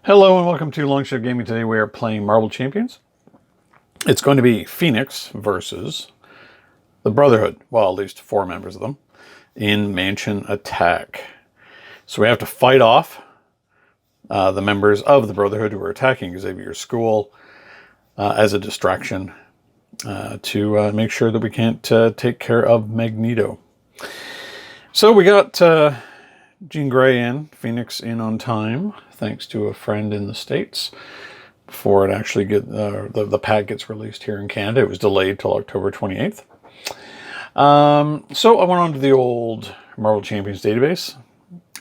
Hello and welcome to Longship Gaming. Today we are playing Marble Champions. It's going to be Phoenix versus the Brotherhood. Well, at least 4 members of them in Mansion Attack. So we have to fight off the members of the Brotherhood who are attacking Xavier's school as a distraction to make sure that we can't take care of Magneto. So we got Jean Grey and Phoenix in on time, thanks to a friend in the States, before it actually the pack gets released here in Canada. It was delayed till October 28th. So I went on to the old Marble Champions database,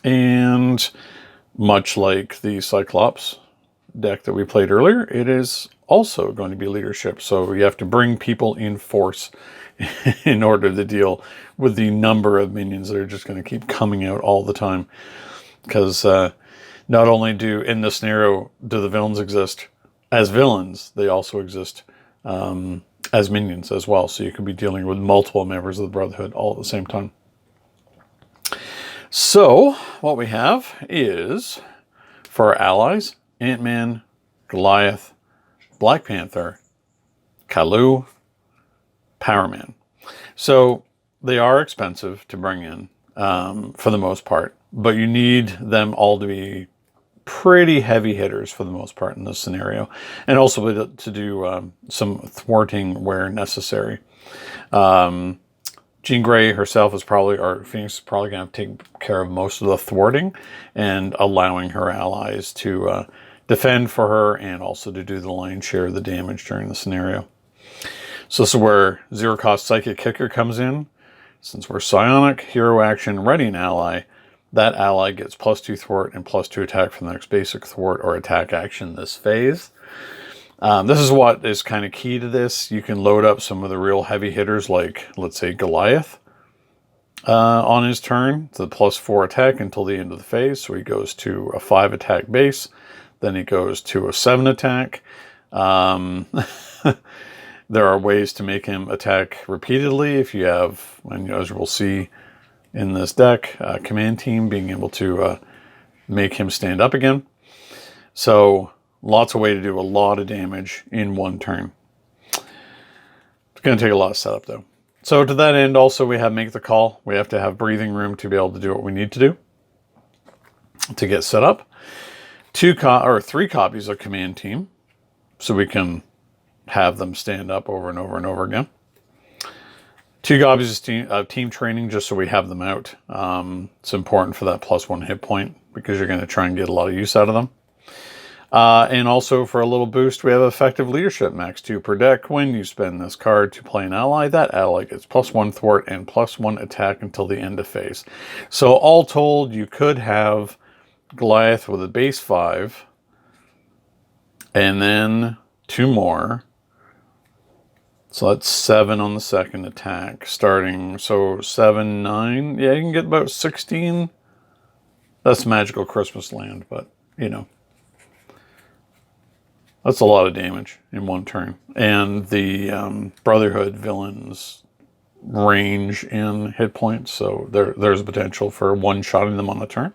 and much like the Cyclops deck that we played earlier, it is also going to be leadership. So you have to bring people in force in order to deal with the number of minions that are just going to keep coming out all the time. Because not only in this scenario, do the villains exist as villains, they also exist as minions as well. So you could be dealing with multiple members of the Brotherhood all at the same time. So what we have is, for our allies, Ant-Man, Goliath, Black Panther, Kalu, Power Man. So they are expensive to bring in for the most part, but you need them all to be pretty heavy hitters for the most part in this scenario, and also to do some thwarting where necessary. Jean Grey herself is probably, or Phoenix is probably going to take care of most of the thwarting and allowing her allies to defend for her and also to do the lion's share of the damage during the scenario. So this is where Zero Cost Psychic Kicker comes in. Since we're Psionic, Hero Action, ready an ally, that ally gets +2 thwart and +2 attack from the next basic thwart or attack action this phase. This is what is kind of key to this. You can load up some of the real heavy hitters like, let's say, Goliath on his turn. It's the +4 attack until the end of the phase. So he goes to a 5 attack base. Then he goes to a 7 attack. There are ways to make him attack repeatedly if you have, and as we'll see in this deck, command team being able to make him stand up again. So lots of way to do a lot of damage in one turn. It's going to take a lot of setup though. So to that end also we have Make the Call. We have to have breathing room to be able to do what we need to do to get set up. 3 copies of command team so we can have them stand up over and over and over again. 2 copies of team training just so we have them out. It's important for that +1 hit point because you're going to try and get a lot of use out of them. And also for a little boost, we have effective leadership, max 2 per deck. When you spend this card to play an ally, that ally gets +1 thwart and +1 attack until the end of phase. So all told, you could have Goliath with a base 5 and then 2 more. So that's 7 on the second attack starting. So 7, 9. Yeah, you can get about 16. That's Magical Christmas Land, but you know. That's a lot of damage in one turn. And the Brotherhood villains range in hit points. So there's a potential for one-shotting them on the turn.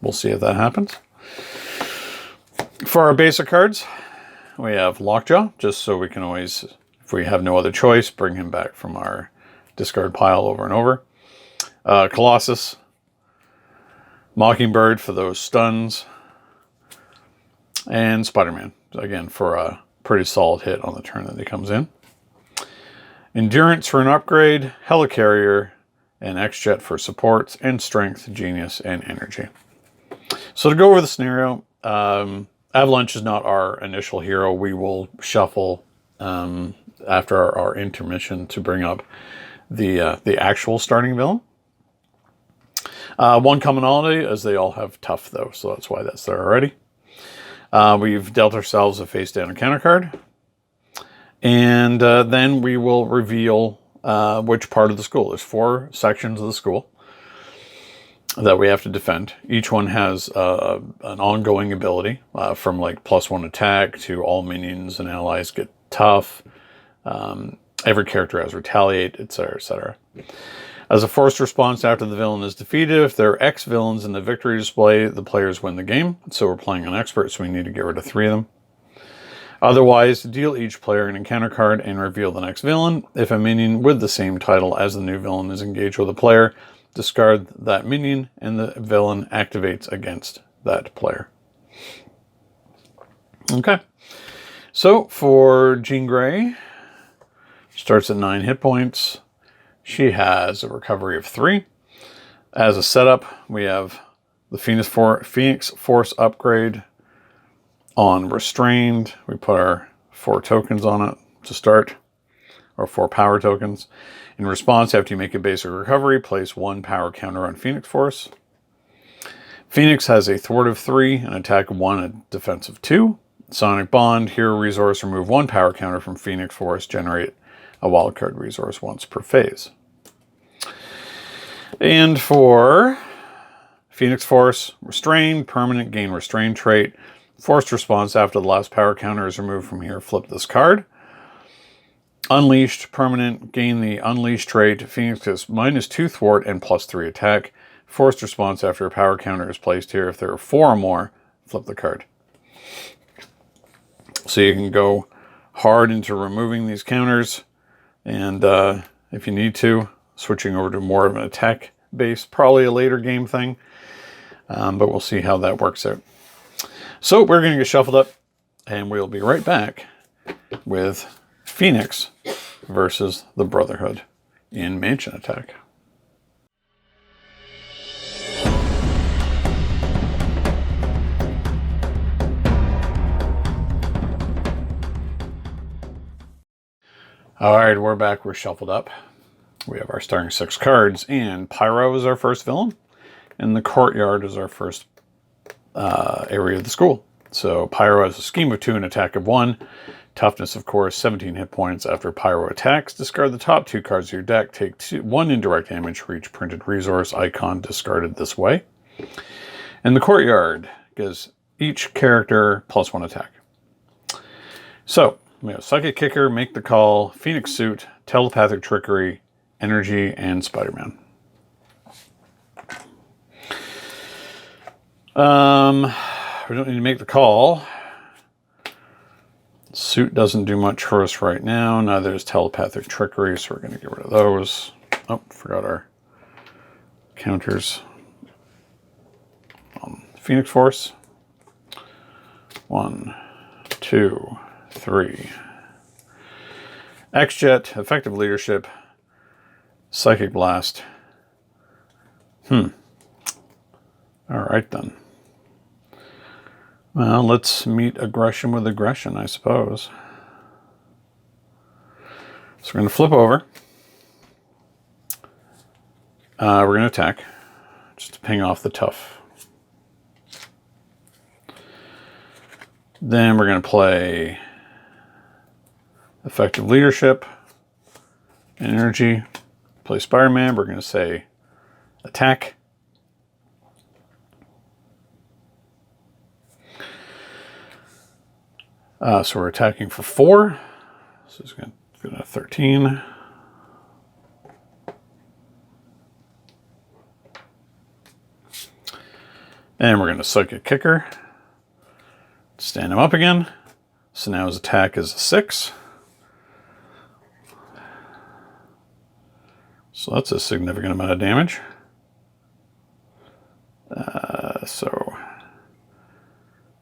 We'll see if that happens. For our basic cards, we have Lockjaw, just so we can always, if we have no other choice, bring him back from our discard pile over and over. Colossus, Mockingbird for those stuns, and Spider-Man, again, for a pretty solid hit on the turn that he comes in. Endurance for an upgrade, Helicarrier, and X-Jet for supports, and Strength, Genius, and Energy. So to go over the scenario, Avalanche is not our initial hero. We will shuffle after our intermission to bring up the actual starting villain. One commonality is they all have tough though, so that's why that's there already. We've dealt ourselves a face down encounter card, and then we will reveal which part of the school. There's 4 sections of the school that we have to defend. Each one has an ongoing ability from like +1 attack to all minions and allies get tough. Every character has retaliate, etc., etc. As a forced response after the villain is defeated, if there are X villains in the victory display, the players win the game. So we're playing on expert, so we need to get rid of 3 of them. Otherwise, deal each player an encounter card and reveal the next villain. If a minion with the same title as the new villain is engaged with a player, discard that minion and the villain activates against that player. Okay. So for Jean Grey, starts at 9 hit points. She has a recovery of 3. As a setup, we have the Phoenix Force upgrade on Restrained. We put our 4 tokens on it to start, or 4 power tokens. In response, after you make a basic recovery, place 1 power counter on Phoenix Force. Phoenix has a thwart of 3, an attack of 1, a defense of 2. Sonic Bond, hero resource, remove 1 power counter from Phoenix Force, generate a wildcard resource once per phase. And for Phoenix Force, Restrained, permanent, gain Restrained trait. Forced response after the last power counter is removed from here, flip this card. Unleashed, permanent, gain the Unleashed trait. Phoenix has -2 thwart and +3 attack. Forced response after a power counter is placed here. If there are 4 or more, flip the card. So you can go hard into removing these counters, and if you need to, switching over to more of an attack base, probably a later game thing, but we'll see how that works out. So we're going to get shuffled up, and we'll be right back with Phoenix versus the Brotherhood in Mansion Attack. All right, we're back. We're shuffled up. We have our starting 6 cards, and Pyro is our first villain, and the courtyard is our first area of the school. So Pyro has a scheme of 2, an attack of 1. Toughness, of course, 17 hit points. After Pyro attacks, discard the top 2 cards of your deck. Take 1 indirect damage for each printed resource icon discarded this way. And the courtyard gives each character +1 attack. So we have Psychic Kicker, Make the Call, Phoenix Suit, Telepathic Trickery, Energy, and Spider-Man. We don't need to make the call. Suit doesn't do much for us right now. Neither is Telepathic Trickery, so we're going to get rid of those. Oh, forgot our counters. Phoenix Force. 1, 2, 3. X-Jet, Effective Leadership, Psychic Blast. All right then. Well, let's meet aggression with aggression, I suppose. So we're going to flip over. We're going to attack, just to ping off the tough. Then we're going to play Effective Leadership, Energy, play Spider-Man. We're going to say attack. So we're attacking for 4. So it's going to go to 13. And we're going to Psychic Kicker. Stand him up again. So now his attack is a 6. So that's a significant amount of damage. So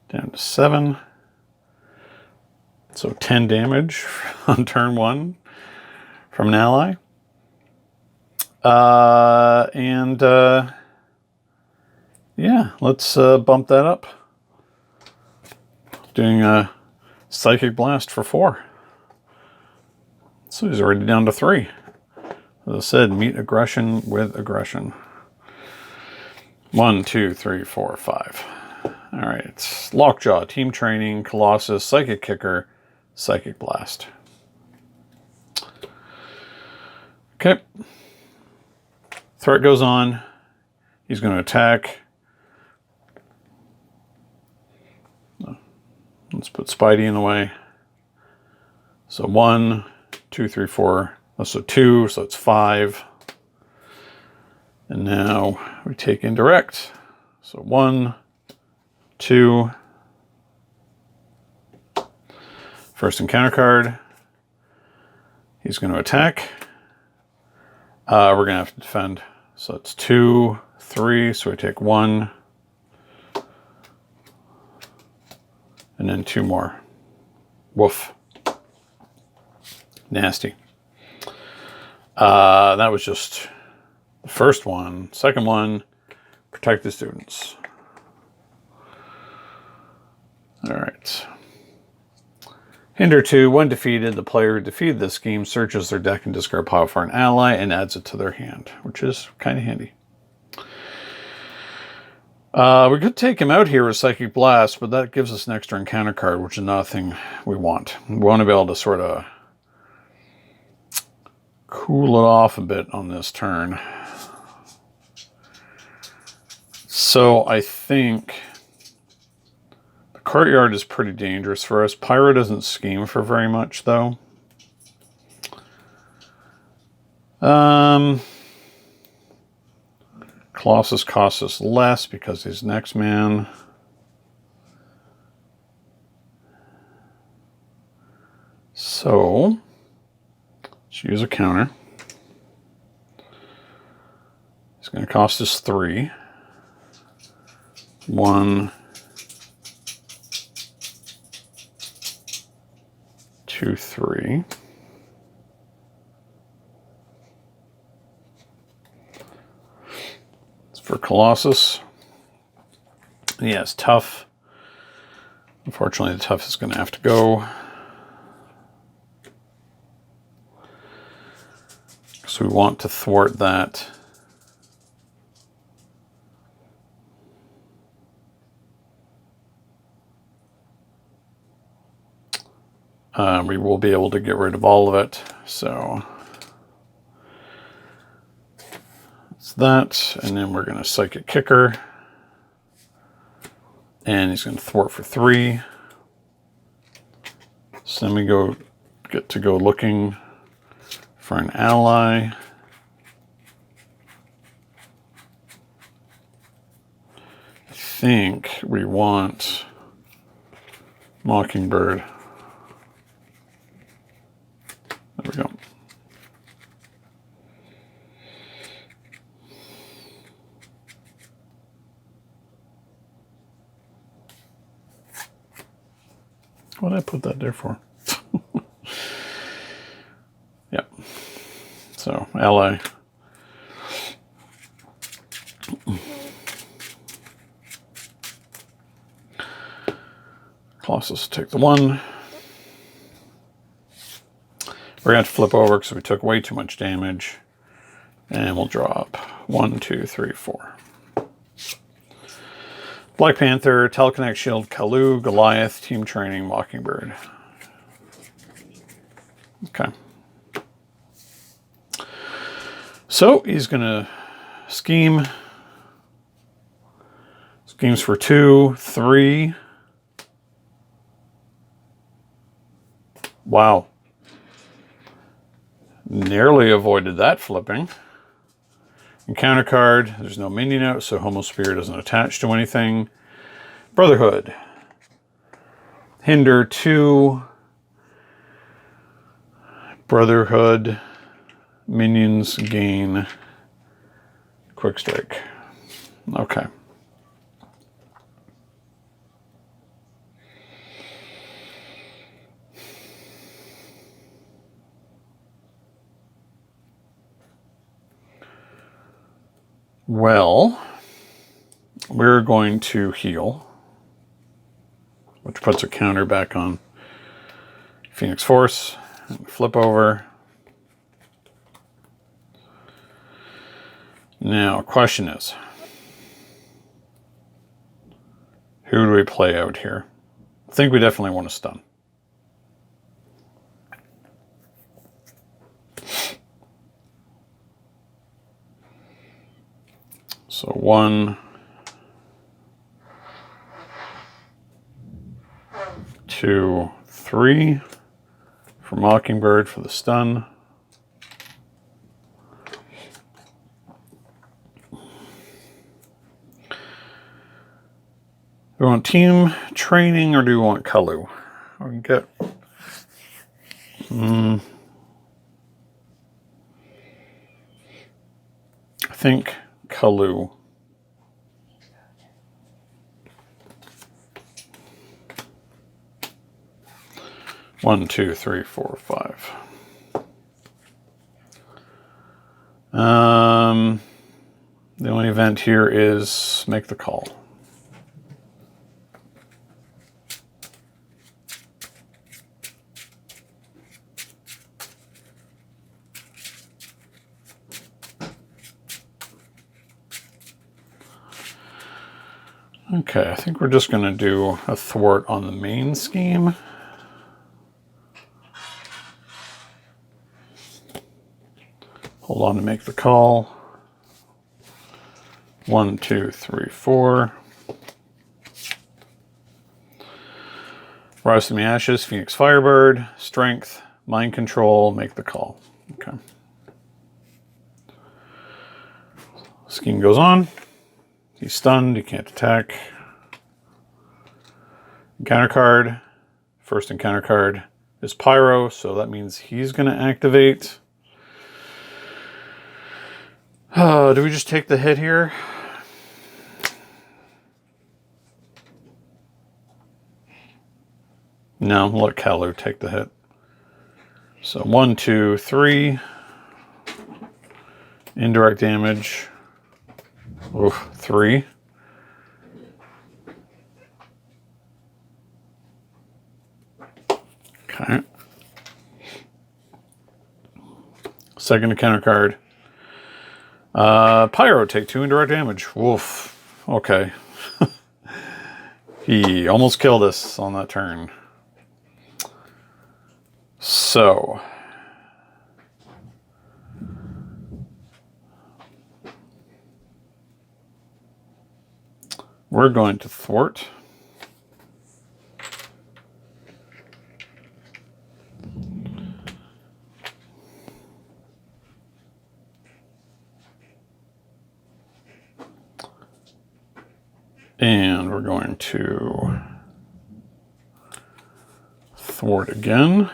down to 7. So 10 damage on turn 1 from an ally. Yeah, let's bump that up. Doing a Psychic Blast for 4. So he's already down to 3. As I said, meet aggression with aggression. 1, 2, 3, 4, 5. All right, it's Lockjaw, Team Training, Colossus, Psychic Kicker, Psychic Blast. Okay. Threat goes on. He's going to attack. Let's put Spidey in the way. So 1, 2, 3, 4. So 2, so it's 5. And now we take indirect. So 1, 2. First encounter card. He's going to attack. We're going to have to defend. So it's 2, 3. So we take 1. And then 2 more. Woof. Nasty. That was just the first one. Second one, protect the students. All right. Hinder 2. When defeated, the player who defeated this scheme searches their deck and discard pile for an ally and adds it to their hand, which is kind of handy. We could take him out here with Psychic Blast, but that gives us an extra encounter card, which is not a thing we want. We want to be able to sort of cool it off a bit on this turn. So I think the courtyard is pretty dangerous for us. Pyro doesn't scheme for very much, though. Colossus costs us less because he's next man. So let's use a counter. It's going to cost us 3. 1, 2, 3. It's for Colossus. Yeah, it's tough. Unfortunately, the tough is going to have to go. So we want to thwart that. We will be able to get rid of all of it. So it's that. And then we're going to Psychic Kicker. And he's going to thwart for 3. So then we get to go looking for an ally. I think we want Mockingbird. There we go. What did I put that there for? Yeah. So, ally. Colossus take the 1. We're going to have to flip over because we took way too much damage. And we'll drop 1, 2, 3, 4. Black Panther, Telekinetic Shield, Kalu, Goliath, Team Training, Mockingbird. Okay. So he's going to scheme. Schemes for 2, 3. Wow. Nearly avoided that flipping. Encounter card. There's no minion out, so Homosphere doesn't attach to anything. Brotherhood. Hinder 2. Brotherhood. Minions gain Quick Strike. Okay. Well, we're going to heal, which puts a counter back on Phoenix Force. And flip over. Now, question is, who do we play out here? I think we definitely want to stun. So 1, 2, 3 for Mockingbird for the stun. we want team training or do we want Kalu? We can get... I think Kalu. One, two, three, four, five. The only event here is make the call. Okay, I think we're just going to do a thwart on the main scheme. Hold on to make the call. 1, 2, 3, 4. Rise from the Ashes, Phoenix Firebird, Strength, Mind Control, make the call. Okay. Scheme goes on. He's stunned, he can't attack. Encounter card. First encounter card is Pyro, so that means he's going to activate. Do we just take the hit here? No, we'll let Kalu take the hit. So 1, 2, 3. Indirect damage. Oof, 3. Okay. Second encounter card. Pyro, take 2 indirect damage. Woof. Okay. He almost killed us on that turn. So. We're going to thwart. And we're going to thwart again.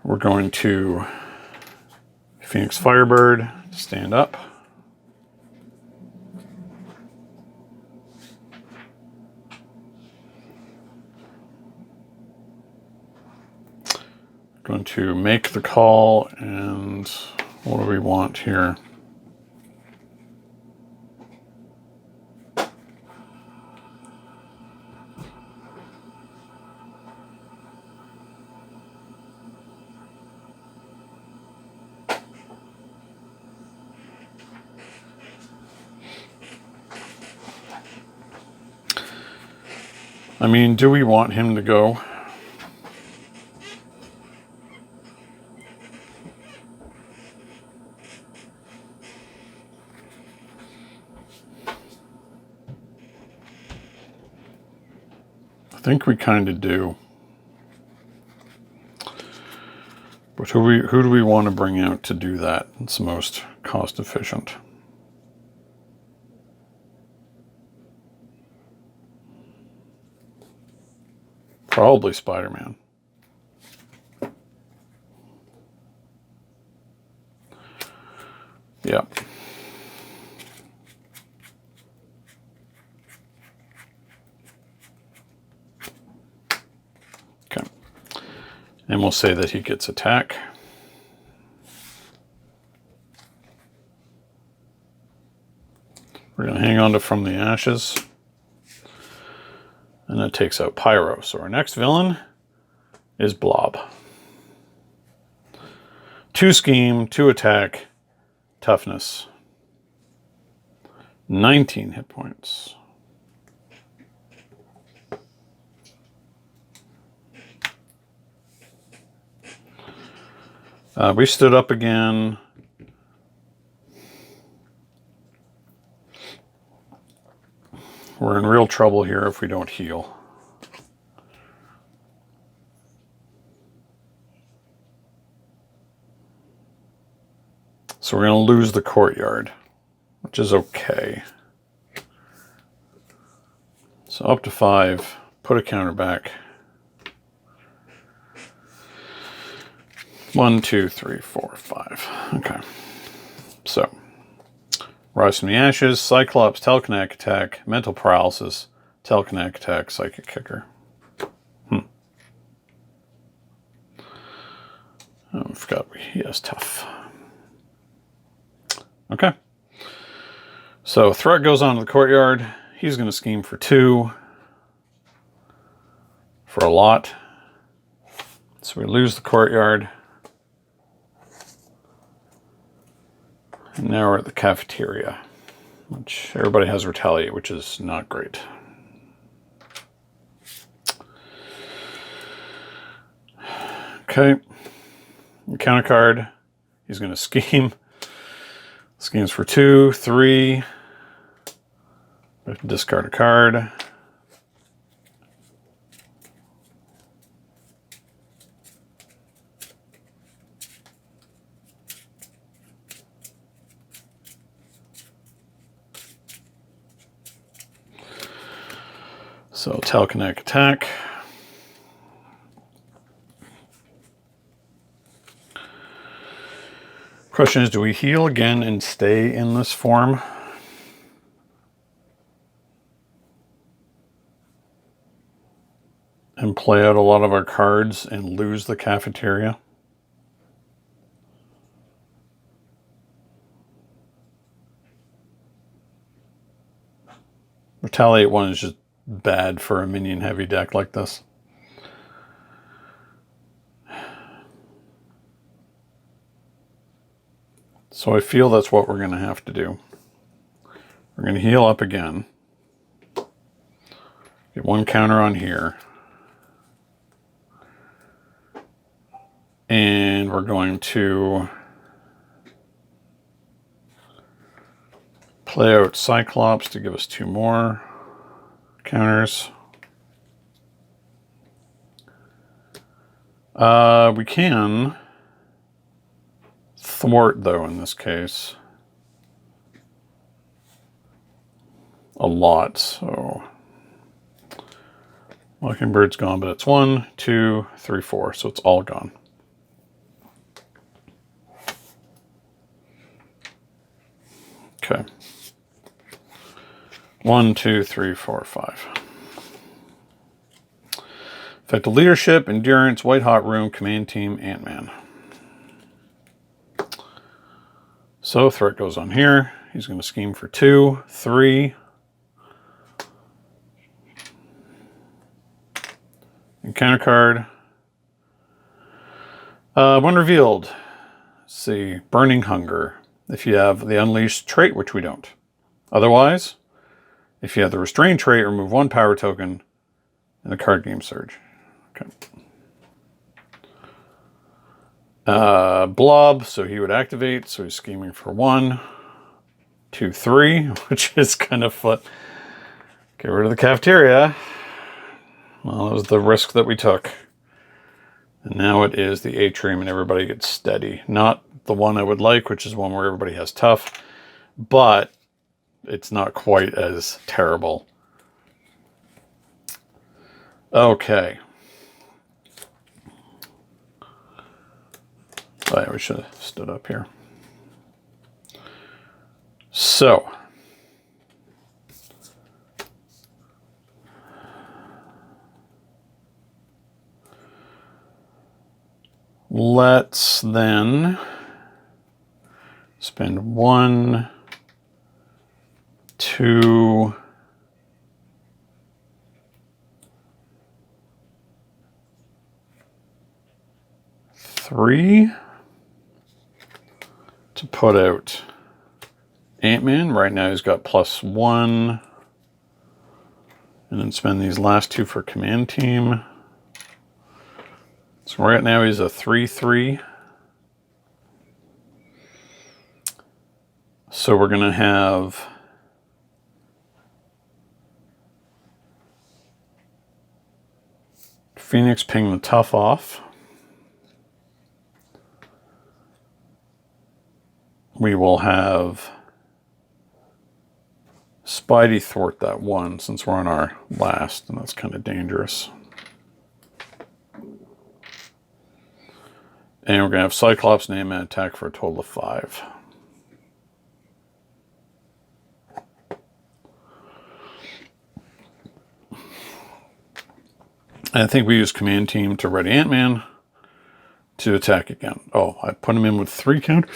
We're going to Phoenix Firebird, stand up. Going to make the call, and what do we want here? I mean, do we want him to go? I think we kind of do. But who do we want to bring out to do that? It's the most cost efficient. Probably Spider-Man. Yeah. Okay. And we'll say that he gets attack. We're going to hang on to From the Ashes. And that takes out Pyro. So our next villain is Blob. 2 scheme, 2 attack, toughness. 19 hit points. We stood up again. We're in real trouble here if we don't heal. So we're going to lose the courtyard, which is okay. So up to 5, put a counter back. 1, 2, 3, 4, 5. Okay. So, Rise from the Ashes, Cyclops, Telekinetic Attack, Mental Paralysis, Telekinetic Attack, Psychic Kicker. Oh, I forgot he has tough. Okay. So, threat goes on to the courtyard. He's going to scheme for 2. For a lot. So we lose the courtyard. And now we're at the cafeteria, which everybody has retaliate, which is not great. Okay. Counter card. He's going to scheme. Schemes for 2, 3. Discard a card. So telekinetic attack. Question is, do we heal again and stay in this form? And play out a lot of our cards and lose the cafeteria? Retaliate 1 is just bad for a minion heavy deck like this. So I feel that's what we're going to have to do. We're going to heal up again. Get 1 counter on here. And we're going to play out Cyclops to give us 2 more counters. We can thwart, though, in this case. A lot, so... Mockingbird's gone, but it's 1, 2, 3, 4, so it's all gone. Okay. 1, 2, 3, 4, 5. Effective leadership, endurance, white hot room, command team, Ant-Man. So threat goes on here. He's going to scheme for 2, 3. And counter card. When revealed, let's see, Burning Hunger. If you have the Unleashed trait, which we don't. Otherwise, if you have the Restrain trait, remove 1 power token in the card game surge. Okay. Blob, so he would activate, so he's scheming for 1, 2, 3, which is kind of fun. Get rid of the cafeteria. Well, that was the risk that we took. And now it is the atrium and everybody gets steady. Not the one I would like, which is one where everybody has tough, but it's not quite as terrible. Okay. Oh, yeah, we should have stood up here. So, let's then spend 1, 2, 3 to put out Ant-Man. Right now he's got +1. And then spend these last 2 for command team. So right now he's a 3/3. So we're going to have Phoenix ping the tough off. we will have Spidey thwart that one since we're on our last, and that's kind of dangerous. And we're going to have Cyclops and Ant-Man attack for a total of 5. And I think we use Command Team to ready Ant-Man to attack again. Oh, I put him in with 3 count.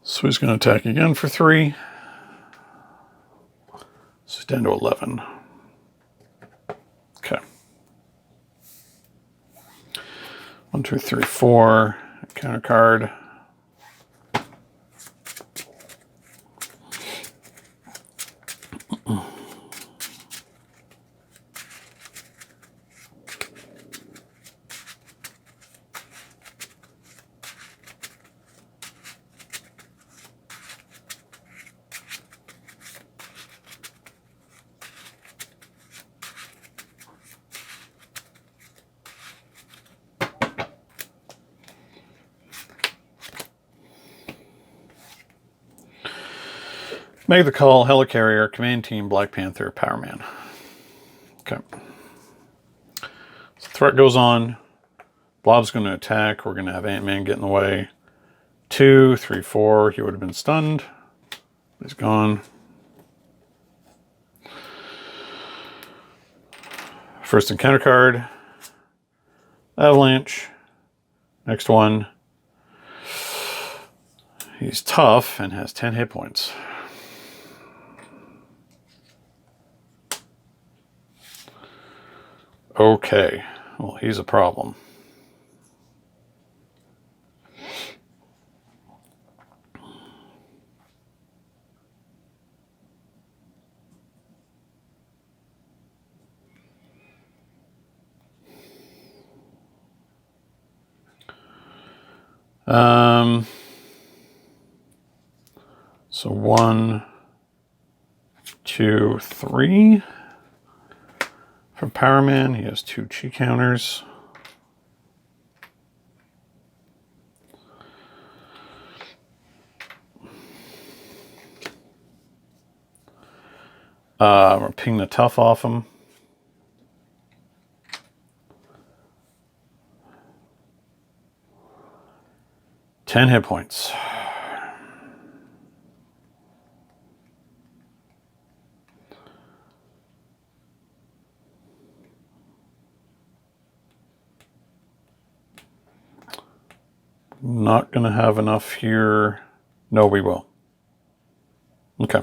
So he's going to attack again for 3. So he's down to 11. Okay. 1, 2, 3, 4. Counter card. Make the call, Helicarrier, Command Team, Black Panther, Power Man. Okay. So threat goes on. Blob's going to attack. We're going to have Ant-Man get in the way. 2, 3, 4. He would have been stunned. He's gone. First encounter card. Avalanche. Next one. He's tough and has 10 hit points. Okay, well, he's a problem. So 1, 2, 3. For Power Man, he has 2 chi counters. We're ping the tough off him. Ten hit points. Not going to have enough here. No, we will. Okay.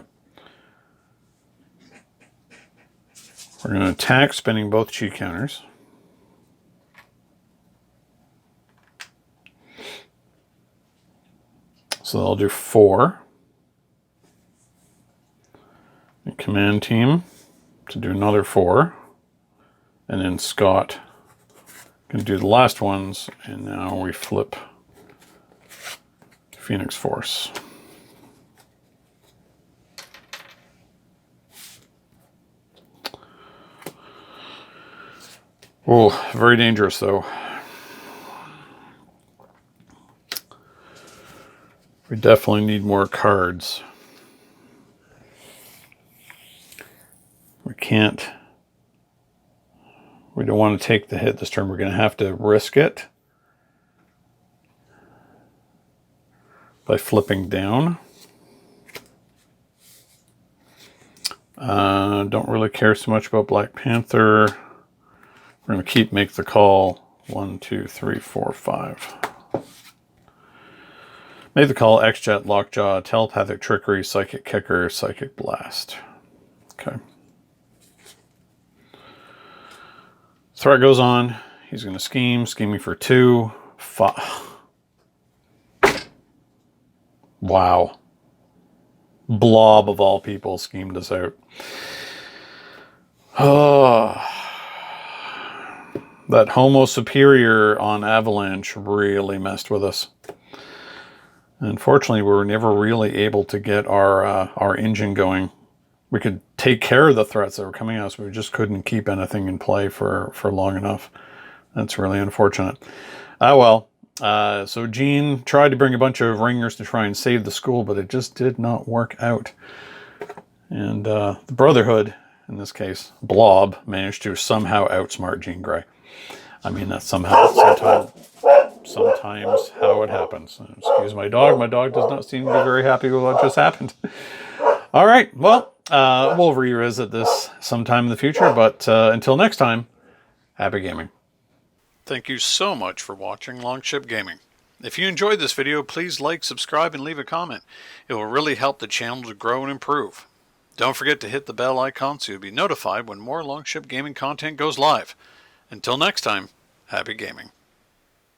We're going to attack, spending both chi counters. So I'll do 4. And Command Team to do another 4. And then Scott can do the last ones. And now we flip Phoenix Force. Oh, very dangerous though. We definitely need more cards. We don't want to take the hit this turn. We're going to have to risk it by flipping down. Don't really care so much about Black Panther. We're going to make the call. 1, 2, 3, 4, 5. Make the call. X-Jet, Lockjaw, Telepathic Trickery, Psychic Kicker, Psychic Blast. Okay. Threat goes on. He's going to scheming for 2, 5. Wow. Blob of all people schemed us out. Oh. That Homo Superior on Avalanche really messed with us. Unfortunately, we were never really able to get our engine going we could take care of the threats that were coming at us. We just couldn't keep anything in play for long enough. That's really unfortunate. Well, so Jean tried to bring a bunch of ringers to try and save the school, but it just did not work out. And the Brotherhood, in this case, Blob, managed to somehow outsmart Jean Grey. I mean, that's sometimes how it happens. Excuse my dog. My dog does not seem to be very happy with what just happened. All right, well, we'll revisit this sometime in the future, but until next time, happy gaming. Thank you so much for watching Longship Gaming. If you enjoyed this video, please like, subscribe, and leave a comment. It will really help the channel to grow and improve. Don't forget to hit the bell icon so you'll be notified when more Longship Gaming content goes live. Until next time, happy gaming.